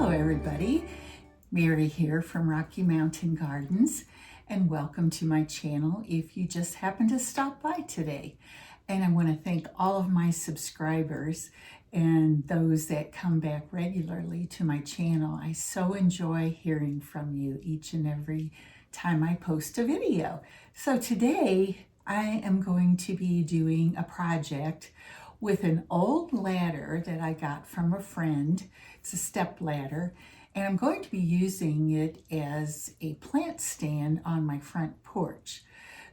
Hello everybody, Mary here from Rocky Mountain Gardens, and welcome to my channel if you just happen to stop by today. And I want to thank all of my subscribers and those that come back regularly to my channel. I so enjoy hearing from you each and every time I post a video. So today I am going to be doing a project with an old ladder that I got from a friend. It's a step ladder, and I'm going to be using it as a plant stand on my front porch.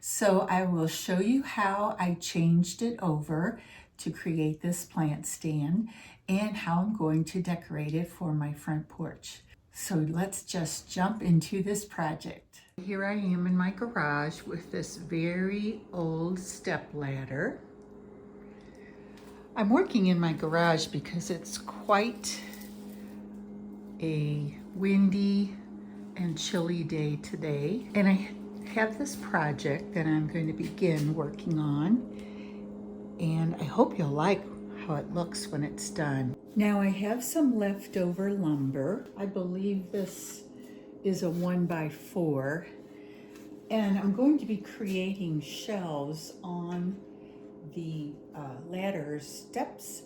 So I will show you how I changed it over to create this plant stand and how I'm going to decorate it for my front porch. So let's just jump into this project. Here I am in my garage with this very old step ladder. I'm working in my garage because it's quite a windy and chilly day today. And I have this project that I'm going to begin working on. And I hope you'll like how it looks when it's done. Now I have some leftover lumber. I believe this is a 1x4. And I'm going to be creating shelves on the ladder steps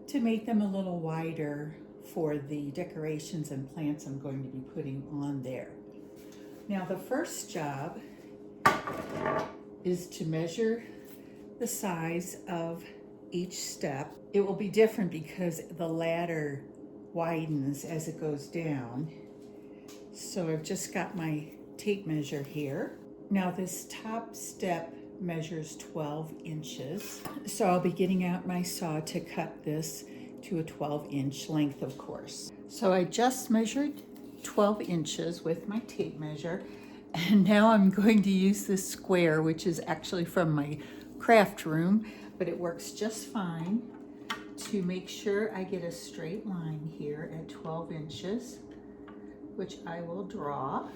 to make them a little wider for the decorations and plants I'm going to be putting on there. Now the first job is to measure the size of each step. It will be different because the ladder widens as it goes down. So I've just got my tape measure here. Now this top step measures 12 inches. So I'll be getting out my saw to cut this to a 12-inch length, of course. So I just measured 12 inches with my tape measure, and now I'm going to use this square, which is actually from my craft room, but it works just fine, to make sure I get a straight line here at 12 inches, which I will draw.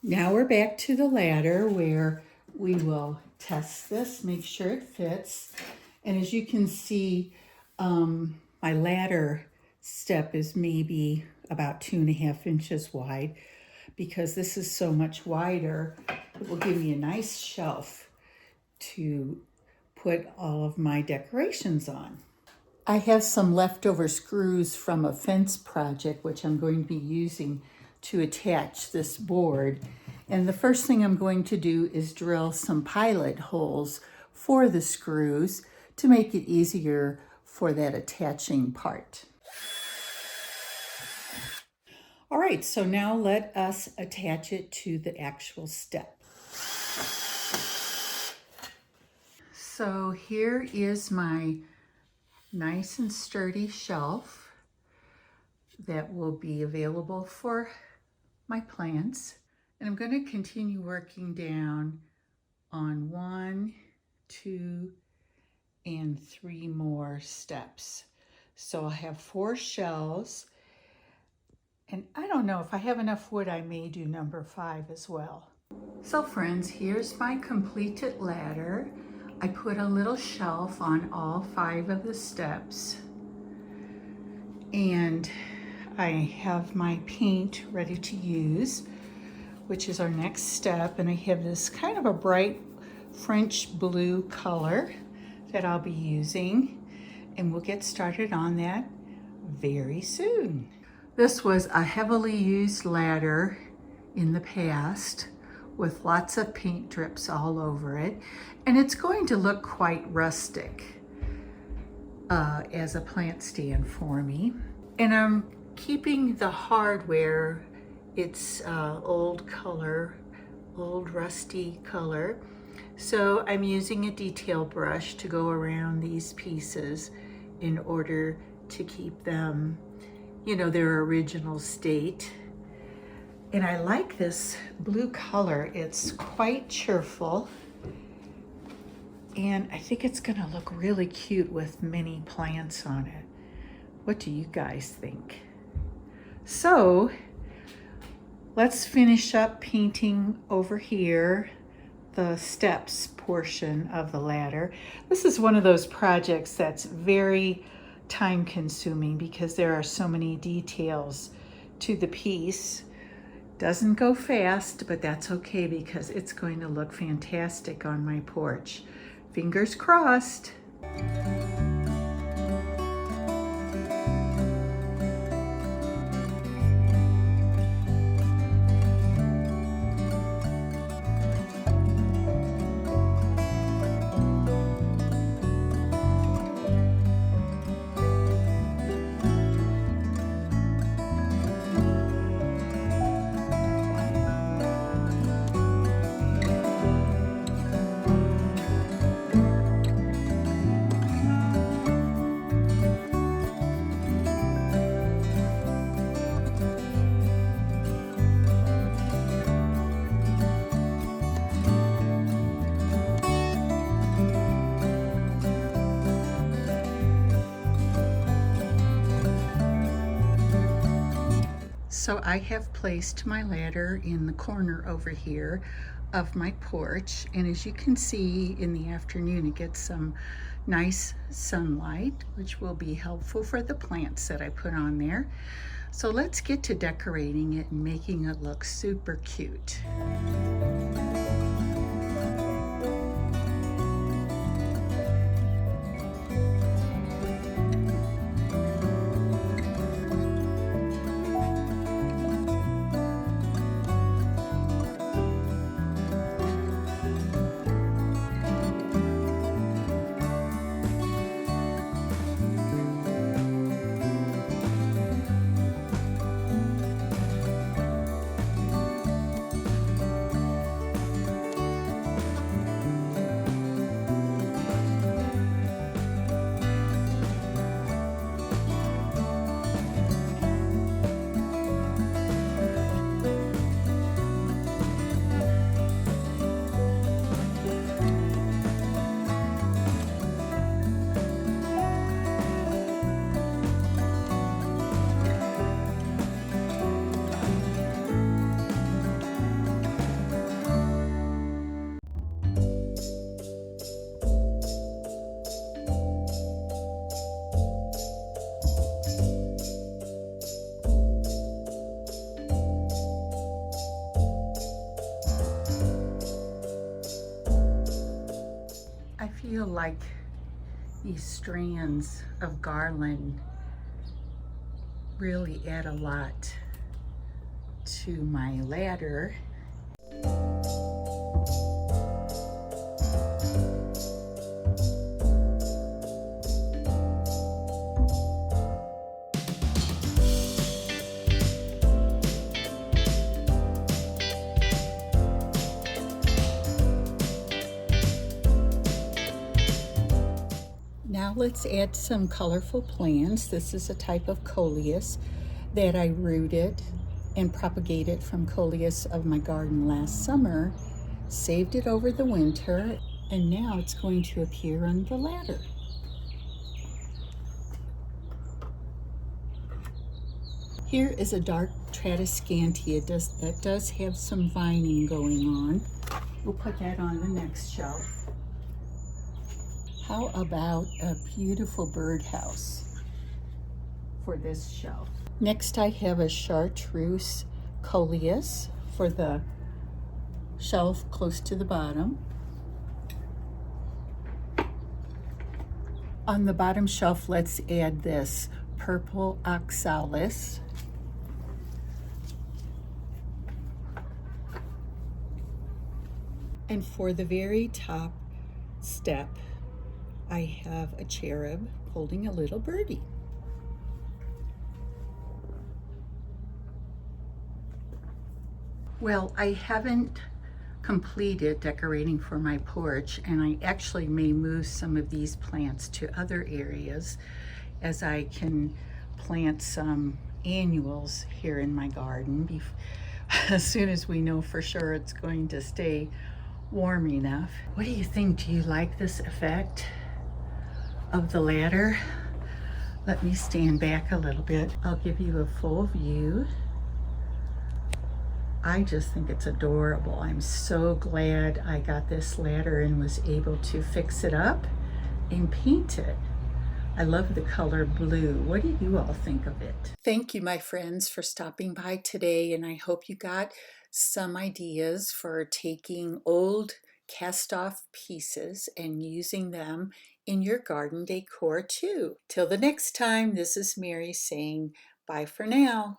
Now we're back to the ladder where we will test this, make sure it fits. And as you can see, my ladder step is maybe about 2.5 inches wide. Because this is so much wider, it will give me a nice shelf to put all of my decorations on. I have some leftover screws from a fence project, which I'm going to be using to attach this board. And the first thing I'm going to do is drill some pilot holes for the screws to make it easier for that attaching part. All right, so now let us attach it to the actual step. So here is my nice and sturdy shelf that will be available for my plants. And I'm going to continue working down on 1, 2, and 3 more steps. So I'll have 4 shelves. And I don't know, if I have enough wood, I may do number 5 as well. So friends, here's my completed ladder. I put a little shelf on all 5 of the steps. And I have my paint ready to use, which is our next step. And I have this kind of a bright French blue color that I'll be using. And we'll get started on that very soon. This was a heavily used ladder in the past with lots of paint drips all over it. And it's going to look quite rustic as a plant stand for me. And I'm keeping the hardware, it's old color, old rusty color. So I'm using a detail brush to go around these pieces in order to keep them, you know, their original state. And I like this blue color. It's quite cheerful. And I think it's gonna look really cute with many plants on it. What do you guys think? So let's finish up painting over here the steps portion of the ladder. This is one of those projects that's very time consuming because there are so many details to the piece. Doesn't go fast, but that's okay because it's going to look fantastic on my porch. Fingers crossed. So I have placed my ladder in the corner over here of my porch, and as you can see in the afternoon it gets some nice sunlight, which will be helpful for the plants that I put on there. So let's get to decorating it and making it look super cute. I feel like these strands of garland really add a lot to my ladder. Now let's add some colorful plants. This is a type of coleus that I rooted and propagated from coleus of my garden last summer, saved it over the winter, and now it's going to appear on the ladder. Here is a dark Tradescantia that does have some vining going on. We'll put that on the next shelf. How about a beautiful birdhouse for this shelf? Next I have a chartreuse coleus for the shelf close to the bottom. On the bottom shelf, let's add this purple oxalis. And for the very top step, I have a cherub holding a little birdie. Well, I haven't completed decorating for my porch, and I actually may move some of these plants to other areas as I can plant some annuals here in my garden as soon as we know for sure it's going to stay warm enough. What do you think? Do you like this effect of the ladder? Let me stand back a little bit. I'll give you a full view. I just think it's adorable. I'm so glad I got this ladder and was able to fix it up and paint it. I love the color blue. What do you all think of it? Thank you, my friends, for stopping by today, and I hope you got some ideas for taking old cast-off pieces and using them in your garden decor too. Till the next time, this is Mary saying bye for now.